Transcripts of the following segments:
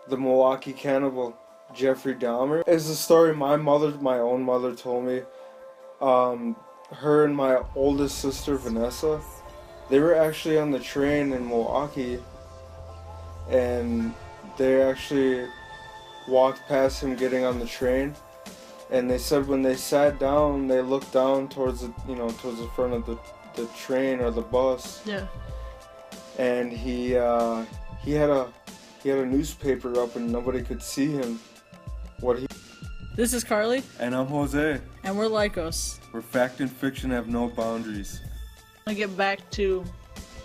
the Milwaukee cannibal, Jeffrey Dahmer. It's a story my own mother told me. Her and my oldest sister, Vanessa, they were actually on the train in Milwaukee, and they actually walked past him getting on the train, and they said when they sat down, they looked down towards the, towards the front of the train or the bus. Yeah. And he had a newspaper up and nobody could see him. This is Carly. And I'm Jose. And we're Lycos. Where fact and fiction have no boundaries. I get back to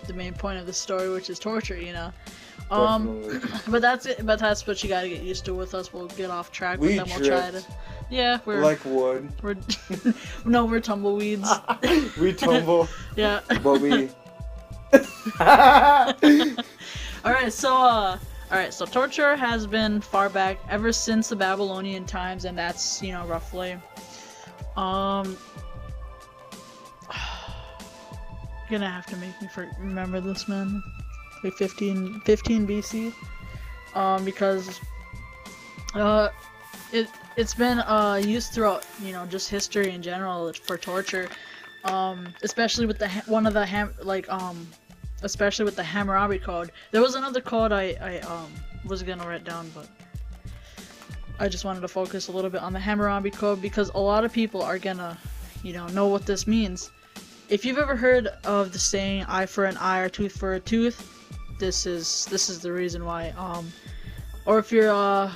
the main point of the story, which is torture, Definitely. But that's it. But that's what you gotta get used to with us. We'll get off track, but then we'll try to. Yeah, we're like wood. We're tumbleweeds. We tumble. Yeah. But we. Alright, so torture has been far back ever since the Babylonian times, and that's, roughly you're gonna have to make me remember this, man. Like 15 BC. Because it's been used throughout, just history in general for torture. Especially with especially with the Hammurabi Code. There was another code I was gonna write down, but I just wanted to focus a little bit on the Hammurabi Code because a lot of people are gonna, know what this means. If you've ever heard of the saying "eye for an eye" or "tooth for a tooth," this is the reason why. Or if you're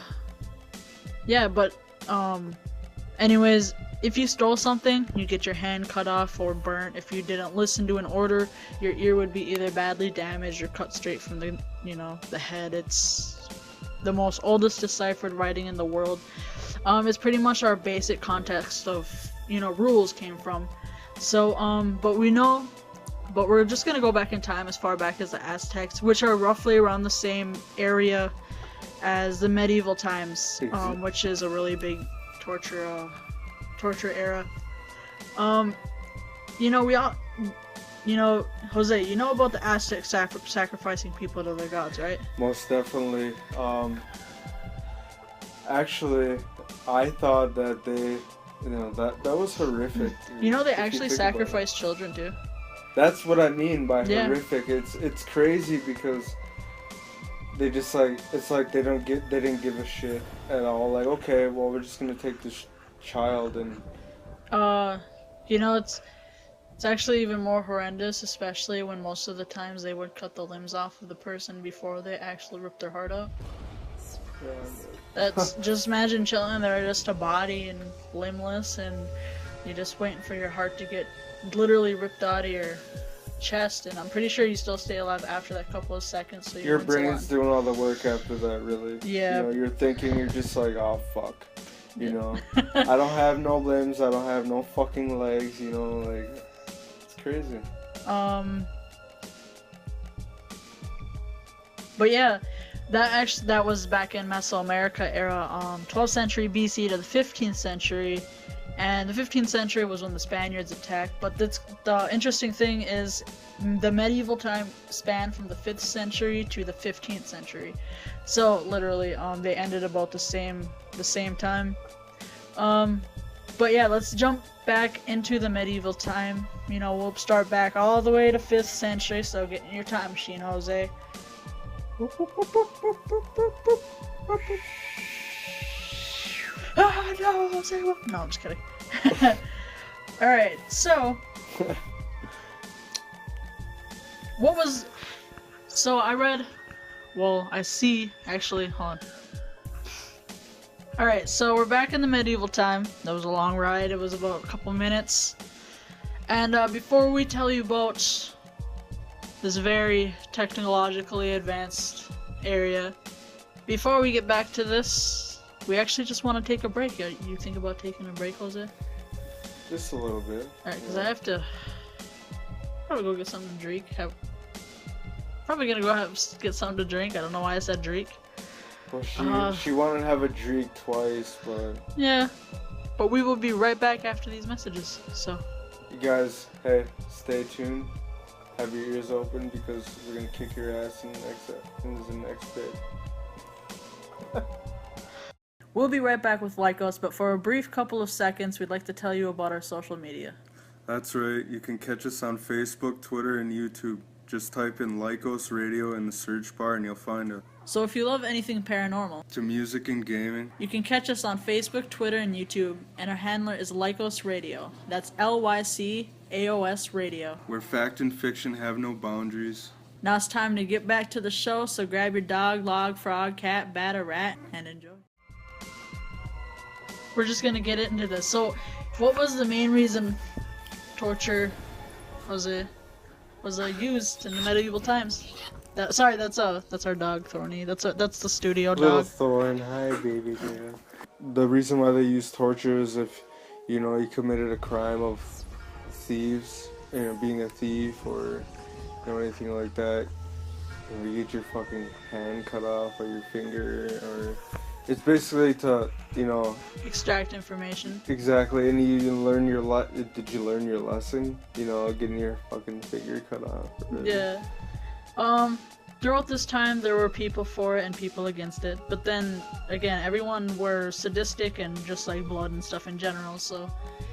anyways, if you stole something, you get your hand cut off or burnt. If you didn't listen to an order, your ear would be either badly damaged or cut straight from the the head. It's the most oldest deciphered writing in the world. It's pretty much our basic context of rules came from. So but we're just gonna go back in time as far back as the Aztecs, which are roughly around the same area as the medieval times, which is a really big torture era. We all, Jose, you know about the Aztecs sacrificing people to their gods, right? Most definitely. Actually, I thought that they, that was horrific. They actually sacrifice children too. That's what I mean by horrific. It's crazy because they just it's like they didn't give a shit at all. Like, okay, well, we're just gonna take this child and it's actually even more horrendous, especially when most of the times they would cut the limbs off of the person before they actually rip their heart out. That's just imagine chilling there, just a body and limbless, and you're just waiting for your heart to get literally ripped out of your chest, and I'm pretty sure you still stay alive after that couple of seconds. So your brain's doing all the work after that, really. Yeah. You're thinking, you're just like, oh fuck. I don't have no limbs, I don't have no fucking legs, it's crazy. But yeah, that was back in Mesoamerica era, 12th century BC to the 15th century, and the 15th century was when the Spaniards attacked, but the interesting thing is the medieval time spanned from the 5th century to the 15th century. So literally, they ended about the same time. But yeah, let's jump back into the medieval time. We'll start back all the way to 5th century, so get in your time machine, Jose. Ah, no, Jose. No, I'm just kidding. Alright, so I see, actually, hold on. Alright, so we're back in the medieval time. That was a long ride, it was about a couple minutes. And before we tell you about this very technologically advanced area, before we get back to this, we actually just want to take a break. You think about taking a break, Jose? Just a little bit. Alright, because I have to probably go get something to drink. Probably gonna go get something to drink. I don't know why I said drink. Well, she wanted to have a drink twice, but... Yeah, but we will be right back after these messages, so... You guys, hey, stay tuned. Have your ears open because we're gonna kick your ass in the next bit. We'll be right back with Lycos, but for a brief couple of seconds, we'd like to tell you about our social media. That's right. You can catch us on Facebook, Twitter, and YouTube. Just type in Lycos Radio in the search bar and you'll find it. So if you love anything paranormal, To music and gaming, you can catch us on Facebook, Twitter, and YouTube, and our handler is Lycos Radio. That's LYCAOS Radio. where fact and fiction have no boundaries. Now it's time to get back to the show, so grab your dog, log, frog, cat, bat, or rat, and enjoy. We're just gonna get into this. So, what was the main reason torture was used in the medieval times? That's our dog, Thorny. That's the studio Little dog. Thorn, hi baby girl. The reason why they use torture is if, you know, you committed a crime of thieves, you know, being a thief or, you know, anything like that. You know, you get your fucking hand cut off or your finger, or it's basically to, you know, Extract information. exactly, and you learn your did you learn your lesson? You know, getting your fucking finger cut off. Yeah. Throughout this time, there were people for it and people against it. But then, again, everyone were sadistic and just like blood and stuff in general. So,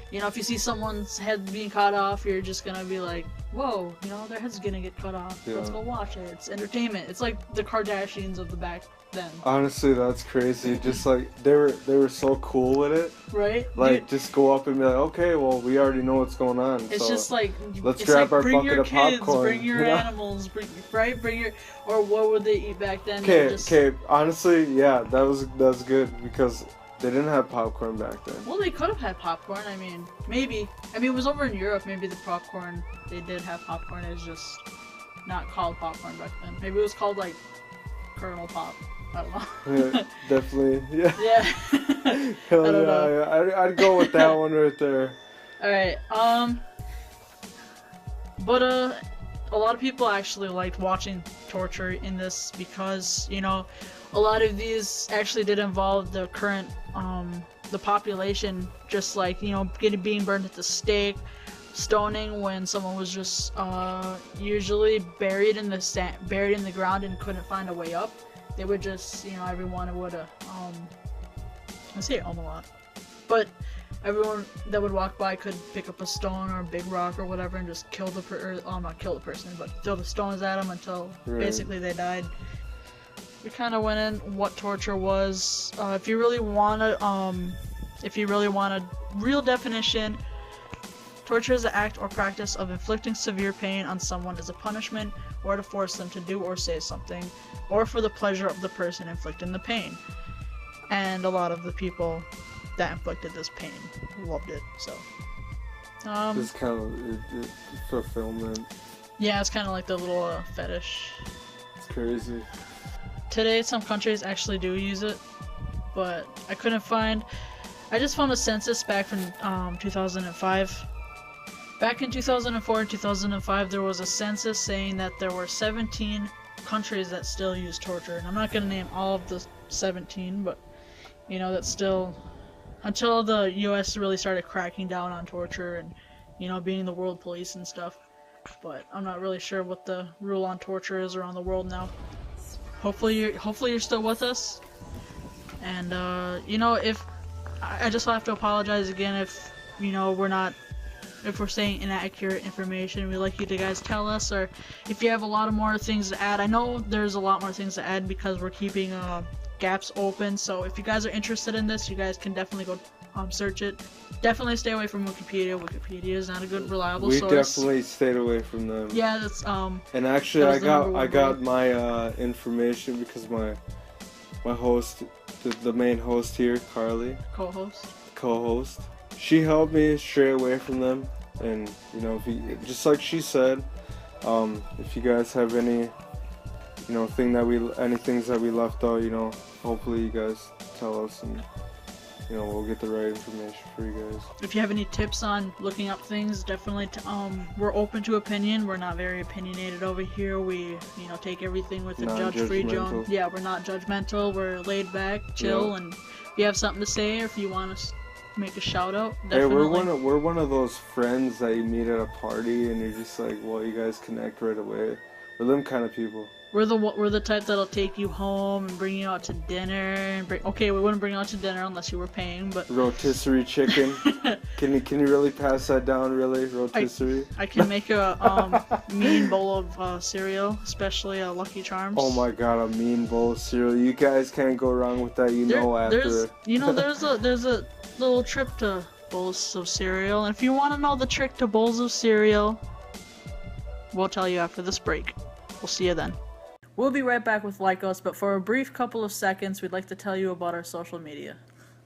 you know, if you see someone's head being cut off, you're just gonna be like, whoa, you know, their head's gonna get cut off. Yeah. Let's go watch it. It's entertainment. It's like the Kardashians of the back then. Honestly, that's crazy. Just like they were so cool with it. Right? Like, Dude, just go up and be like, okay, well, we already know what's going on. it's so just like, let's it's grab like, our bring bucket your of kids, popcorn. bring your you know? animals, bring your, or what would they eat back then? Okay. Honestly, yeah, that was good because they didn't have popcorn back then. Well, they could have had popcorn. I mean, maybe. I mean, it was over in Europe. Maybe the popcorn, they did have popcorn. It was just not called popcorn back then. Maybe it was called, like, Colonel Pop. I don't know. Yeah, definitely. Yeah. Yeah. Hell I don't yeah. I'd go with that one right there. Alright, but, a lot of people actually liked watching torture in this because, you know, a lot of these actually did involve the current, the population, just like, you know, being burned at the stake, stoning when someone was just, usually buried in the ground and couldn't find a way up. They would just, you know, everyone would, I say it a lot, but everyone that would walk by could pick up a stone or a big rock or whatever and just kill not kill the person, but throw the stones at them until basically they died. We kind of went in what torture was. If you really want a real definition, torture is the act or practice of inflicting severe pain on someone as a punishment or to force them to do or say something, or for the pleasure of the person inflicting the pain. And a lot of the people that inflicted this pain loved it, so. It's kind of fulfillment. Yeah, it's kind of like the little fetish. It's crazy. Today, some countries actually do use it, but I just found a census back from 2005. Back in 2004 and 2005, there was a census saying that there were 17 countries that still use torture. And I'm not going to name all of the 17, but, you know, that's still... Until the US really started cracking down on torture and, you know, being the world police and stuff. But I'm not really sure what the rule on torture is around the world now. Hopefully you're still with us. And, you know, I just have to apologize again if, you know, if we're saying inaccurate information. We'd like you to guys tell us, or if you have a lot of more things to add. I know there's a lot more things to add because we're keeping gaps open, so if you guys are interested in this, you guys can definitely go search it. Definitely stay away from Wikipedia. Wikipedia is not a good reliable source. We definitely stayed away from them. Yeah, that's And actually, I got my information because my host, the main host here, Carly, co-host, she helped me stray away from them. And you know, just like she said, if you guys have any, you know, any things that we left out, you know, hopefully you guys tell us, and you know, we'll get the right information for you guys. If you have any tips on looking up things, definitely we're open to opinion. We're not very opinionated over here. We, you know, take everything with a judge-free zone. Yeah, we're not judgmental. We're laid back, chill, yeah. And if you have something to say, or if you want to make a shout out, definitely. Hey, we're one of those friends that you meet at a party and you're just like, well, you guys connect right away. We're them kind of people. We're the type that'll take you home and bring you out to dinner and okay, we wouldn't bring you out to dinner unless you were paying, but rotisserie chicken. Can you really pass that down? Really, rotisserie? I can make a mean bowl of cereal, especially Lucky Charms. Oh my god, a mean bowl of cereal. You guys can't go wrong with that. There's a little trick to bowls of cereal, and if you want to know the trick to bowls of cereal, we'll tell you after this break. We'll see you then. We'll be right back with Lycos, but for a brief couple of seconds, we'd like to tell you about our social media.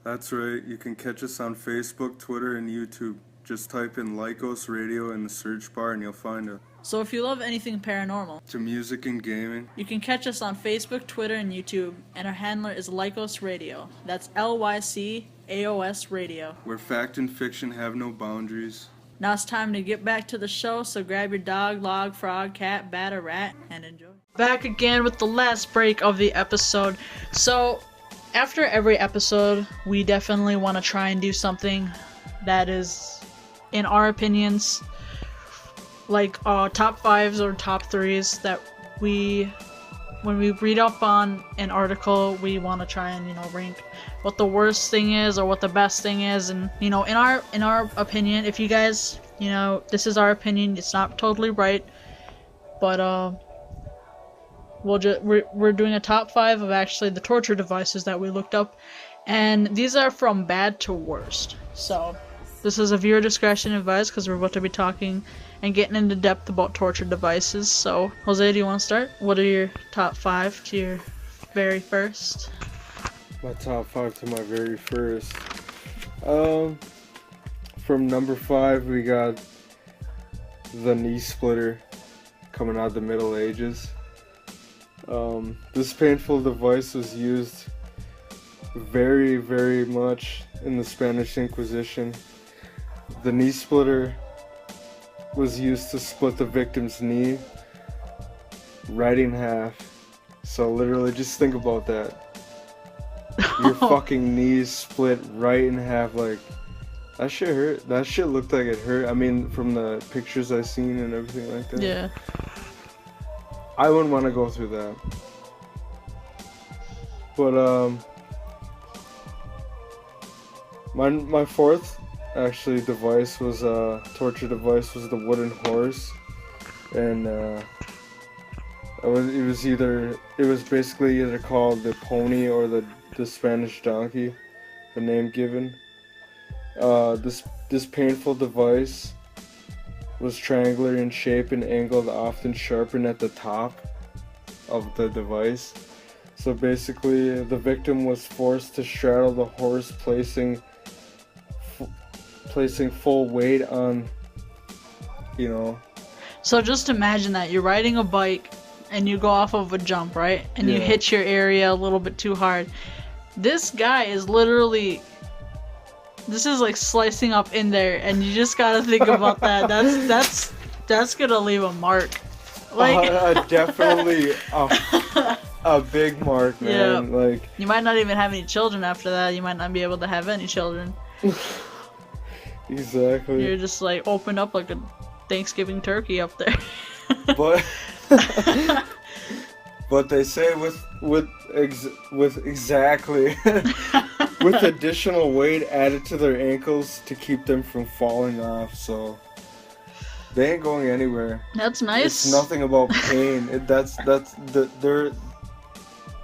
That's right. You can catch us on Facebook, Twitter, and YouTube. Just type in Lycos Radio in the search bar and you'll find it. So if you love anything paranormal, to music and gaming, you can catch us on Facebook, Twitter, and YouTube, and our handler is Lycos Radio. That's LYCAOS Radio. Where fact and fiction have no boundaries. Now it's time to get back to the show, so grab your dog, log, frog, cat, bat, or rat, and enjoy. Back again with the last break of the episode. So, after every episode, we definitely want to try and do something that is, in our opinions, like top 5s or top 3s that when we read up on an article, we want to try and, rank what the worst thing is or what the best thing is. And, in our opinion, if you guys, this is our opinion, it's not totally right, but, we're doing a top 5 of actually the torture devices that we looked up, and these are from bad to worst. So this is a viewer discretion advice because we're about to be talking and getting into depth about torture devices. So Jose, do you want to start? What are your top 5 to your very first? My top 5 to my very first. From number 5 we got the knee splitter, coming out of the Middle Ages. This painful device was used very, very much in the Spanish Inquisition. The knee splitter was used to split the victim's knee right in half. So literally, just think about that. Your fucking knees split right in half, like, that shit hurt. That shit looked like it hurt. I mean, from the pictures I seen and everything like that. Yeah. I wouldn't want to go through that. But, my fourth, actually, device was, torture device was the wooden horse. And, it was basically either called the pony or the Spanish donkey, the name given. This painful device was triangular in shape and angled, often sharpened at the top of the device. So basically, the victim was forced to straddle the horse, placing full weight on, So just imagine that you're riding a bike and you go off of a jump, right? And you hit your area a little bit too hard. This guy is literally... This is like slicing up in there, and you just gotta think about that. That's gonna leave a mark. Like definitely a big mark, man. Yeah. Like, you might not even have any children after that. You might not be able to have any children. Exactly. You're just like opened up like a Thanksgiving turkey up there. But they say with exactly with additional weight added to their ankles to keep them from falling off, so they ain't going anywhere. That's nice. It's nothing about pain.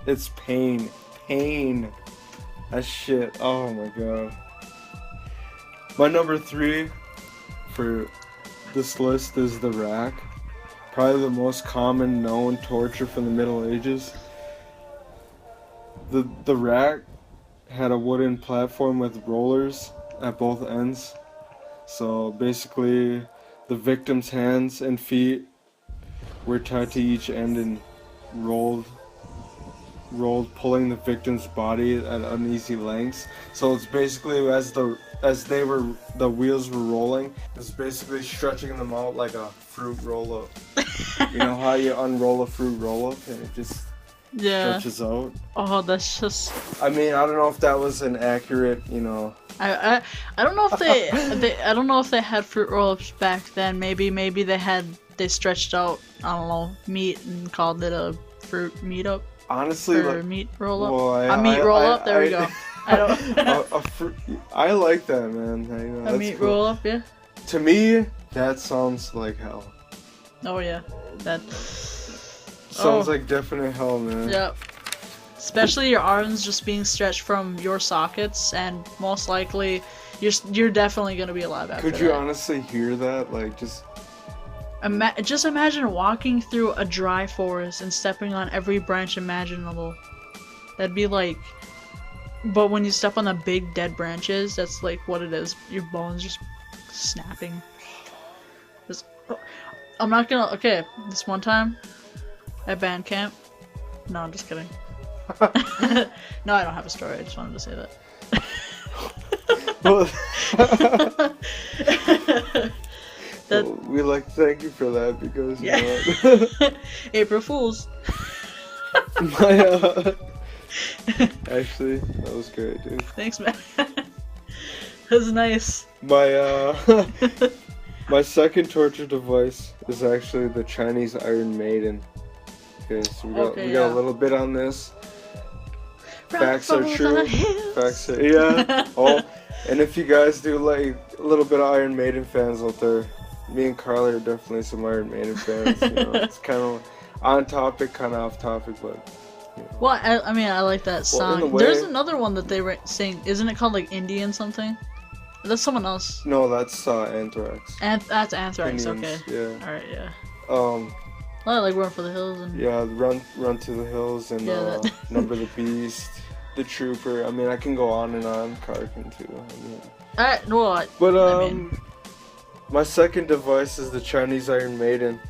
It's pain. That shit. Oh my god. My number 3 for this list is the rack. Probably the most common known torture from the Middle Ages. The rack had a wooden platform with rollers at both ends. So basically, the victim's hands and feet were tied to each end and rolled, pulling the victim's body at uneasy lengths. So it's basically as the wheels were rolling, it's basically stretching them out like a fruit roll-up. You know how you unroll a fruit roll-up and it just stretches out? Oh, that's just... I mean, I don't know if that was an accurate, I don't know if I don't know if they had fruit roll-ups back then. Maybe they stretched out, I don't know, meat and called it a fruit meetup Honestly, or like, meat roll up. well, A meat roll up. There we go. I don't. I like that, man. You know, A that's meat cool. roll up, yeah. To me, that sounds like hell. Oh yeah, that. Sounds like definite hell, man. Yep. Especially your arms just being stretched from your sockets, and most likely, you're definitely gonna be alive after that. Could you honestly hear that? Like, just imagine walking through a dry forest and stepping on every branch imaginable. That'd be like. But when you step on the big dead branches, that's like what it is. Your bones just snapping. I'm not gonna. Okay, this one time at band camp. No, I'm just kidding. No, I don't have a story. I just wanted to say that. Well, we like to thank you for that because you know April Fools. Actually, that was great, dude. Thanks, man. That was nice. My second torture device is actually the Chinese Iron Maiden. Okay, so we got a little bit on this. Facts are true. Facts are Oh, and if you guys do like a little bit of Iron Maiden fans out there, me and Carly are definitely some Iron Maiden fans. You know, it's kind of on topic, kind of off topic, but. You know. Well, I mean, I like that song. There's another one that they sing. Isn't it called like Indian something? That's someone else. No, that's Anthrax. That's Anthrax. Indians, Okay. Yeah. All right. Yeah. I like Run for the Hills and. Yeah, run to the hills and Number the Beast, The Trooper. I mean, I can go on and on. Carkin too. I mean. My second device is the Chinese Iron Maiden.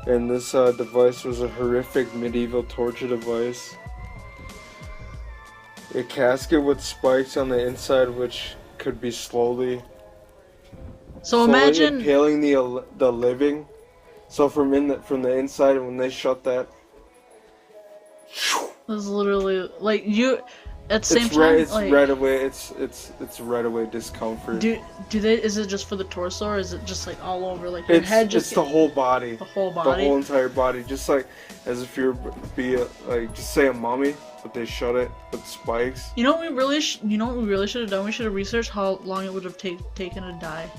And this device was a horrific medieval torture device. A casket with spikes on the inside, which could be slowly imagine impaling the living. So from the inside, when they shut that, it's literally like you. At the same time, it's like, right away. It's right away discomfort. Do they? Is it just for the torso, or is it just like all over? Like your head just. It's the whole body. The whole body. The whole entire body, just like as if you're just say a mummy, but they shut it with spikes. You know what we really should have done? We should have researched how long it would have taken to die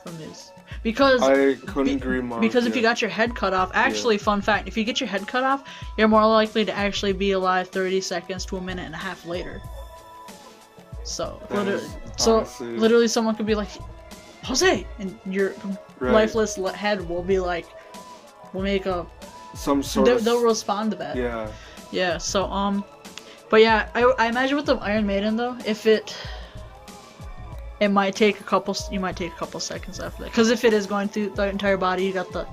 from this. Because I couldn't agree more. Because if you got your head cut off, actually, fun fact, if you get your head cut off, you're more likely to actually be alive 30 seconds to a minute and a half later. So, literally someone could be like, Jose! And your lifeless head will be like, will make a... Some sort of... They'll respond to that. Yeah. Yeah, so, but yeah, I imagine with the Iron Maiden, though, if it might take a couple seconds after that, because if it is going through the entire body, you got the,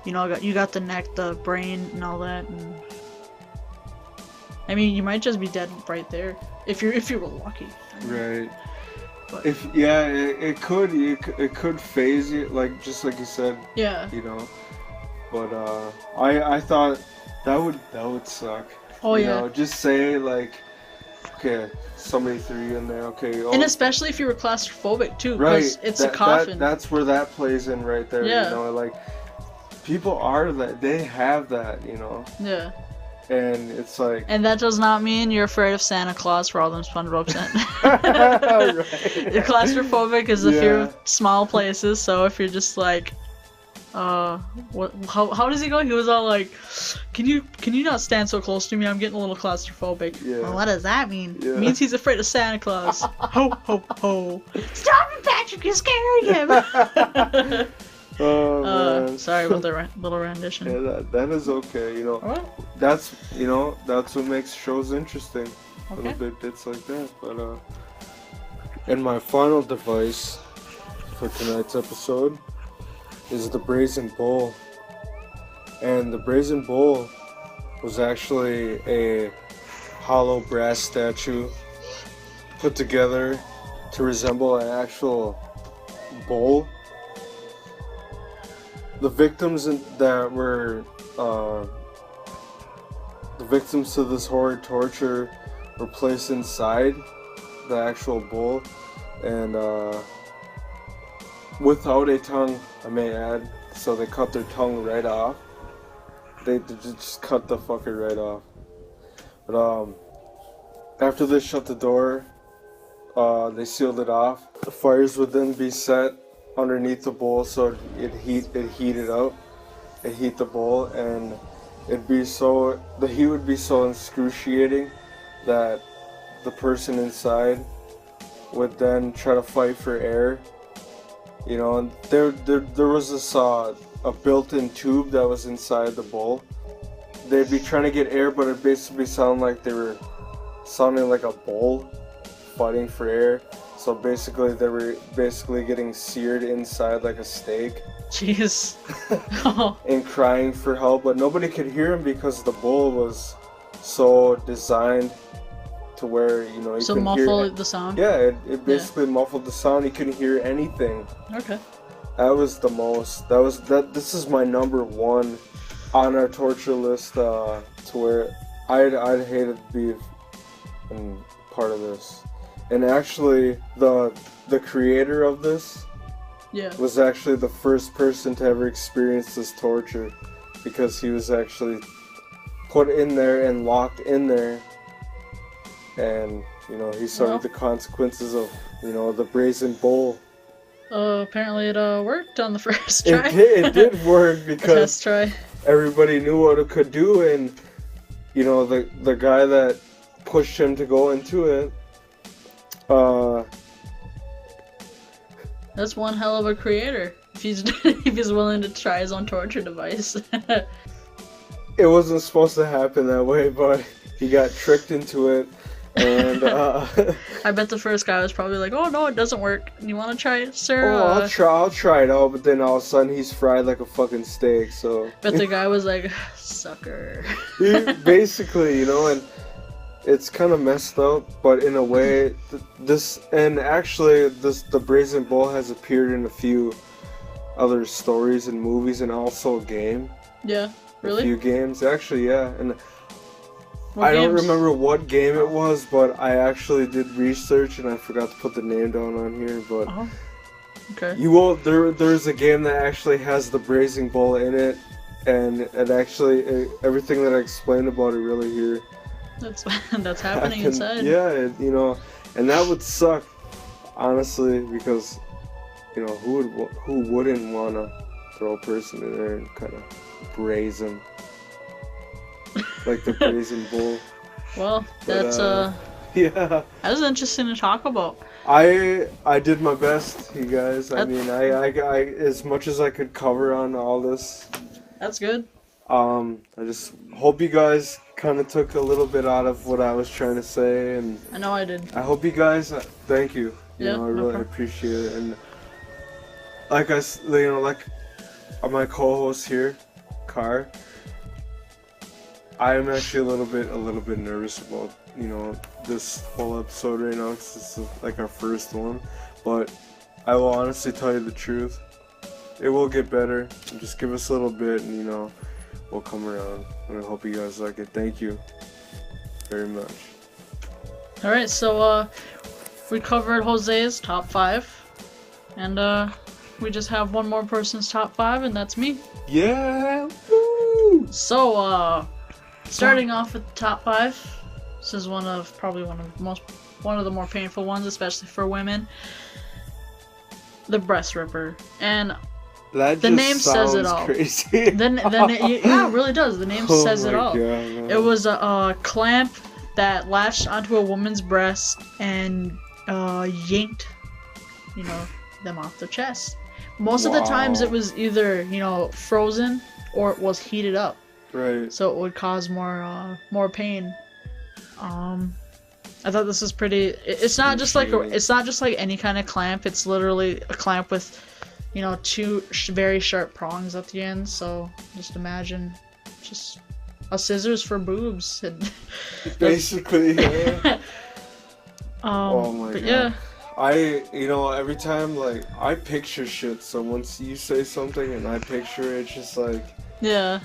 you got the neck, the brain, and all that, and I mean, you might just be dead right there if you were lucky. Right. But, it could phase you, like just like you said. Yeah. You know, but I thought that would suck. Oh you yeah. know, just say like. Okay, somebody threw you in there. Okay, and especially if you were claustrophobic too, right? Because it's a coffin. That's where that plays in right there. Yeah. You know, like people are that they have that. You know. Yeah. And it's like. And that does not mean you're afraid of Santa Claus for all them SpongeBob sent. Right. You're claustrophobic is the fear of small places. So if you're just like. How does he go? He was all like, can you not stand so close to me? I'm getting a little claustrophobic. Yeah. Well, what does that mean? Yeah. It means he's afraid of Santa Claus. Ho ho ho! Stop it, Patrick! You're scaring him. Oh man. Sorry about the little rendition. Yeah, that is okay. You know, that's what makes shows interesting. Okay. Little bits like that. But and my final device for tonight's episode is the Brazen Bull. And the Brazen Bull was actually a hollow brass statue put together to resemble an actual bull. The victims that were the victims to this horrid torture were placed inside the actual bull and without a tongue, I may add. So they cut their tongue right off. they just cut the fucker right off. But after they shut the door, they sealed it off. The fires would then be set underneath the bowl, so it heated up. It heat the bowl, and the heat would be so excruciating that the person inside would then try to fight for air. You know, and there was this a built-in tube that was inside the bowl. They'd be trying to get air, but it basically sounded like they were sounding like a bull fighting for air. So basically, they were getting seared inside like a steak. Jeez. And crying for help, but nobody could hear him because the bowl was so designed to where, you know, you so couldn't muffle hear the sound. Yeah, it basically muffled the sound. You couldn't hear anything. Okay. That was the most. This is my number one on our torture list. To where I'd hated to be part of this. And actually, the creator of this was actually the first person to ever experience this torture, because he was actually put in there and locked in there, and you know, he suffered the consequences of, you know, the brazen bowl. Apparently it worked on the first try. It did work because test try. Everybody knew what it could do, and you know, the guy that pushed him to go into it. That's one hell of a creator. If he's willing to try his own torture device. It wasn't supposed to happen that way, but he got tricked into it, and I bet the first guy was probably like, "Oh no, it doesn't work. You want to try it, sir?" Oh, I'll try it out, but then all of a sudden he's fried like a fucking steak. So. But the guy was like, "Sucker." Basically, you know, and it's kind of messed up, but in a way, the brazen bowl has appeared in a few other stories and movies, and also a game. Yeah, really? A few games, actually, yeah. And what don't games? remember what game it was, but I actually did research, and I forgot to put the name down on here. But okay, you will. There's a game that actually has the brazen bowl in it, and everything that I explained about it really here. That's happening inside. Yeah, you know, and that would suck, honestly, because, you know, who wouldn't want to throw a person in there and kind of brazen, like the brazen bull. Well, that's yeah, that was interesting to talk about. I did my best, you guys. I mean, I as much as I could cover on all this. That's good. I just hope you guys kind of took a little bit out of what I was trying to say, and I know I did. I hope you guys. Thank you. You Yeah, know, I really appreciate it, and like my co-host here, Car. I am actually a little bit nervous about, you know, this whole episode right now, because it's like our first one. But I will honestly tell you the truth. It will get better. Just give us a little bit, and you know, we'll come around. And I hope you guys like it. Thank you very much. All right, so we covered Jose's top 5, and we just have one more person's top 5, and that's me. Yeah. Woo! So starting off with the top 5. This is one of the more painful ones, especially for women. The breast ripper, and the name says it all. Crazy. Yeah, it really does. The name says it all. God, it was a clamp that latched onto a woman's breast and yanked, you know, them off their chest. Most of the times it was either, you know, frozen or it was heated up. Right. So it would cause more pain. I thought this was pretty. It's not just like any kind of clamp. It's literally a clamp with, you know, 2 very sharp prongs at the end. So just imagine, just a scissors for boobs. Basically, yeah. Oh my god. Yeah. You know, every time, like, I picture shit. So once you say something and I picture it, it's just like. Yeah.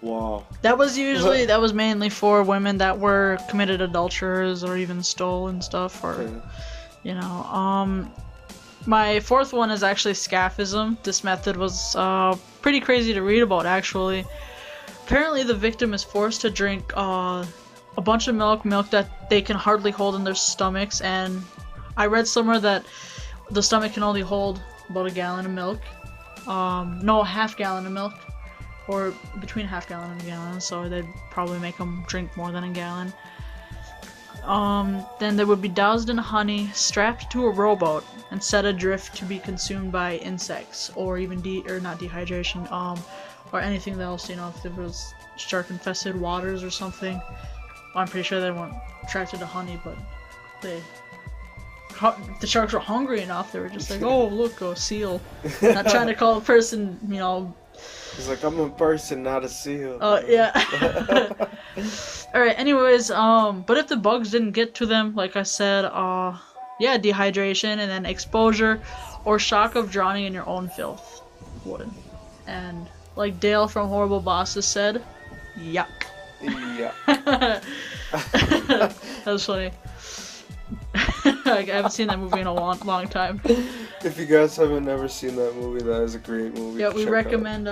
Wow. That was mainly for women that were committed adulterers or even stole and stuff, or, you know, my 4th one is actually scaphism. This method was pretty crazy to read about, actually. apparently the victim is forced to drink a bunch of milk that they can hardly hold in their stomachs, and I read somewhere that the stomach can only hold about a gallon of milk. No, a half gallon of milk, or between a half gallon and a gallon, so they'd probably make them drink more than a gallon. Then they would be doused in honey, strapped to a rowboat, and set adrift to be consumed by insects, or even not dehydration, or anything else, you know, if there was shark-infested waters or something. I'm pretty sure they weren't attracted to honey, but the sharks were hungry enough, they were just like, oh, look, a seal. Not trying to call a person, you know... He's like, I'm a person, not a seal. Oh, yeah. Alright, anyways, but if the bugs didn't get to them, like I said, yeah, dehydration, and then exposure, or shock of drowning in your own filth would. And, like Dale from Horrible Bosses said, yuck. Yeah. That was funny. I haven't seen that movie in a long time. If you guys haven't never seen that movie, that is a great movie. Yeah, we recommend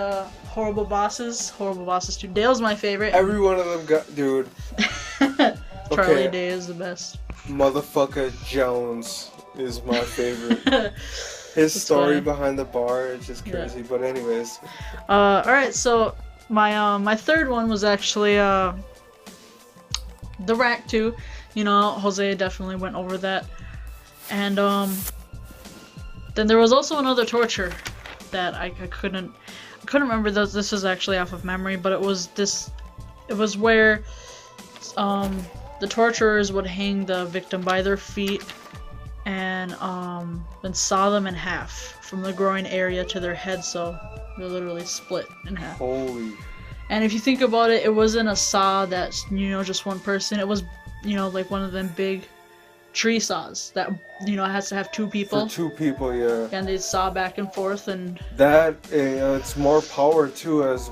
Horrible Bosses. Horrible Bosses 2. Dale's my favorite. Every one of them got, dude. Charlie Day is the best. Motherfucker Jones is my favorite. His story funny. behind the bar is just crazy. Yeah. But anyways. Alright, so my third one was actually the Rack 2. You know, Jose definitely went over that. And then there was also another torture that I couldn't remember. This is actually off of memory, but it was where the torturers would hang the victim by their feet and then saw them in half from the groin area to their head, so they're literally split in half. Holy. And if you think about it, it wasn't a saw that's, you know, just one person. It was, you know, like one of them big tree saws that, you know, has to have two people. For two people, yeah. And they saw back and forth, and that it's more power too, as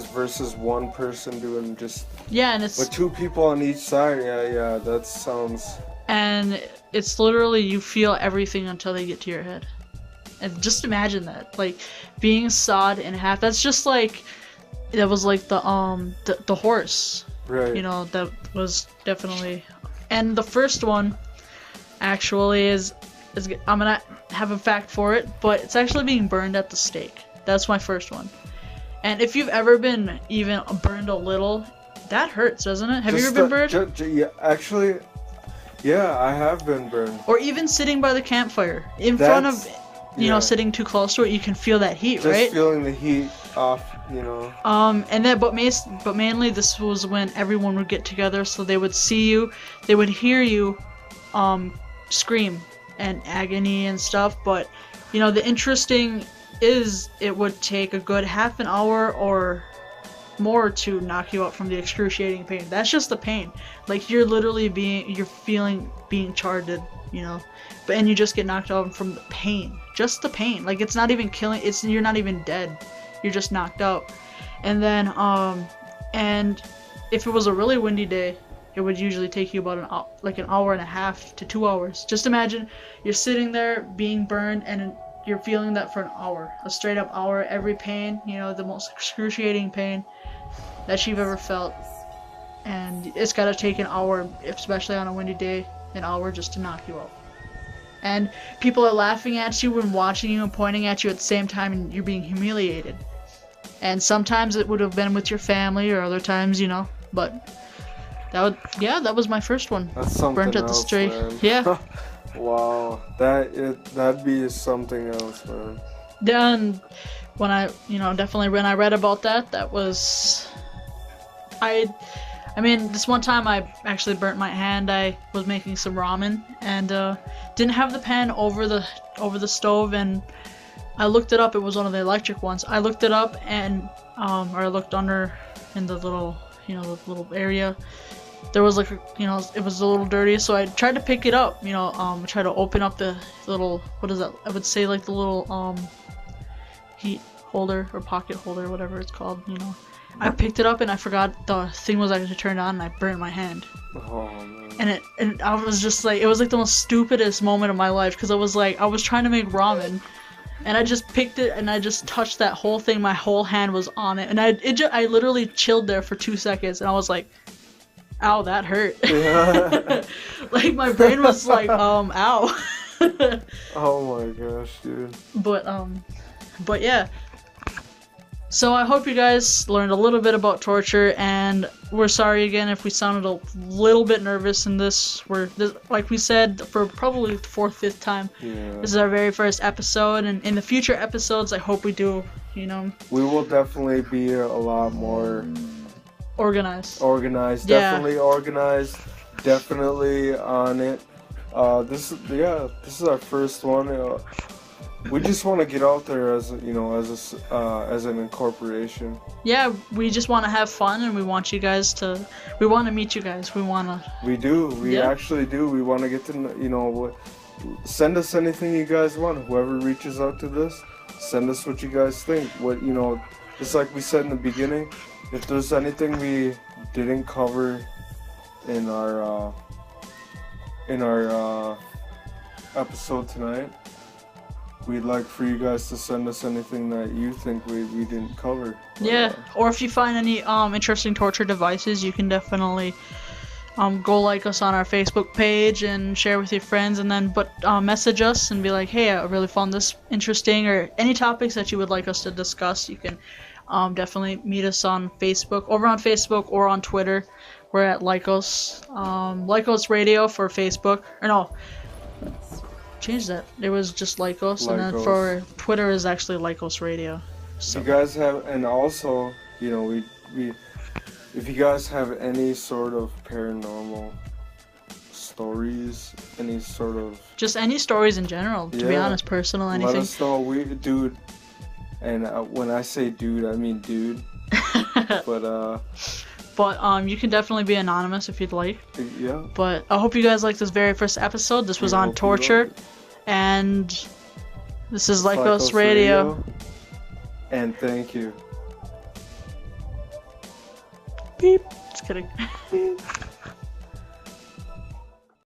versus one person doing just. Yeah, and it's with two people on each side. Yeah, that sounds. And it's literally you feel everything until they get to your head, and just imagine that, like being sawed in half. That's just like that was like the horse. Right. You know, that was definitely. And the first one actually is I'm gonna have a fact for it, but it's actually being burned at the stake. That's my first one. And if you've ever been even burned a little, that hurts, doesn't it? Have you ever been burned? Yeah, actually, yeah, I have been burned. Or even sitting by the campfire in front of, you know, sitting too close to it, you can feel that heat, just right? Just feeling the heat off, you know. And then, but mainly this was when everyone would get together, so they would see you, they would hear you, scream and agony and stuff. But you know, the interesting is it would take a good half an hour or more to knock you out from the excruciating pain. That's just the pain. Like you're literally you're feeling being charred, you know, and you just get knocked out from the pain. Just the pain. Like it's not even killing. You're not even dead. You're just knocked out. And then and if it was a really windy day, it would usually take you about an hour and a half to 2 hours. Just imagine you're sitting there being burned and you're feeling that for an hour, a straight up hour. Every pain, you know, the most excruciating pain that you've ever felt, and it's gotta take an hour, especially on a windy day, an hour just to knock you out. And people are laughing at you and watching you and pointing at you at the same time, and you're being humiliated. And sometimes it would have been with your family, or other times, you know, but that was my first one. That's something burnt at the else, stake. man. Yeah. Wow, that'd be something else, man. Then when I read about that was I mean, this one time I actually burnt my hand. I was making some ramen and didn't have the pan over the stove, and I looked it up. It was one of the electric ones. I looked it up and or I looked under in the little, you know, the little area. There was like it was a little dirty, so I tried to pick it up, you know, try to open up the little, what is that? I would say like the little heat holder or pocket holder, whatever it's called, you know. I picked it up and I forgot the thing was actually turned on, and I burned my hand. Oh, man. And I was just like, it was like the most stupidest moment of my life, because I was trying to make ramen, and I just picked it and I just touched that whole thing. My whole hand was on it, and I literally chilled there for 2 seconds, and I was like, "Ow, that hurt." Yeah. Like my brain was like, "Ow." Oh my gosh, dude. But yeah. So I hope you guys learned a little bit about torture, and we're sorry again if we sounded a little bit nervous in this. Like we said, for probably the 4th, 5th time. Yeah. This is our very first episode, and in the future episodes, I hope we do, you know. We will definitely be a lot more organized. Yeah. Definitely organized. Definitely on it. This is our first one. We just want to get out there as an incorporation. Yeah, we just want to have fun, and we want to meet you guys. We Actually do. We want to get to send us anything you guys want. Whoever reaches out to this, send us what you guys think. Just like we said in the beginning, if there's anything we didn't cover in our episode tonight, we'd like for you guys to send us anything that you think we didn't cover. Yeah, or if you find any interesting torture devices, you can definitely go like us on our Facebook page and share with your friends, and then message us and be like, hey, I really found this interesting, or any topics that you would like us to discuss. You can definitely meet us on Facebook, over on Facebook or on Twitter. We're at Lycos, Lycos Radio for Facebook, or no, change that. It was just Lycos, and then for Twitter is actually Lycos Radio. So you guys have, and also, we if you guys have any sort of paranormal stories, any sort of just any stories in general, to be honest, personal, anything. Let us know, dude. And when I say dude, I mean dude. But you can definitely be anonymous if you'd like. Yeah. But I hope you guys liked this very first episode. This was on torture. And this is Lycos Radio. And thank you. Beep. Just kidding.